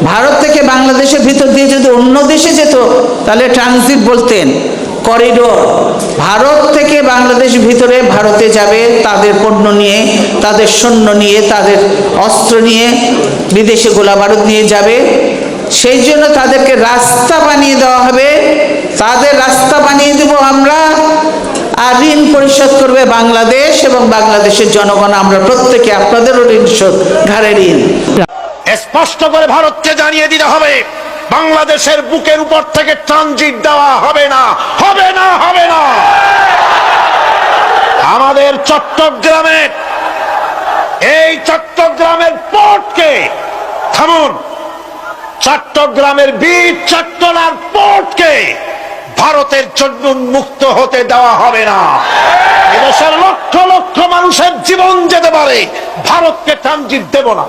ভারত থেকে বাংলাদেশের ভিতর দিয়ে যদি অন্য দেশে যেত তাহলে ট্রানজিট বলতেন, করিডোর। ভারত থেকে বাংলাদেশ ভিতরে ভারতে যাবে তাদের পণ্য নিয়ে, তাদের সৈন্য নিয়ে, তাদের অস্ত্র নিয়ে, বিদেশে গোলা বারুদ নিয়ে যাবে। সেই জন্য তাদেরকে রাস্তা বানিয়ে দেওয়া হবে, তাদের রাস্তা বানিয়ে দেব আমরা, আর ঋণ পরিশোধ করবে বাংলাদেশ এবং বাংলাদেশের জনগণ। আমরা প্রত্যেকে আপনাদেরও ঋণ শোধ, ঘাড়ে ঋণ। স্পষ্ট করে ভারতকে জানিয়ে দিতে হবে, বাংলাদেশের বুকের উপর থেকে ট্রানজিট দেওয়া হবে না, হবে না, হবে না। আমাদের চট্টগ্রামের এই চট্টগ্রামের পোর্টকে, থামুন, চট্টগ্রামের বীর চট্টলার পোর্টকে ভারতের জন্য উন্মুক্ত হতে দেওয়া হবে না। এদেশের লক্ষ লক্ষ মানুষের জীবন যেতে পারে, ভারতকে ট্রানজিট দেব না।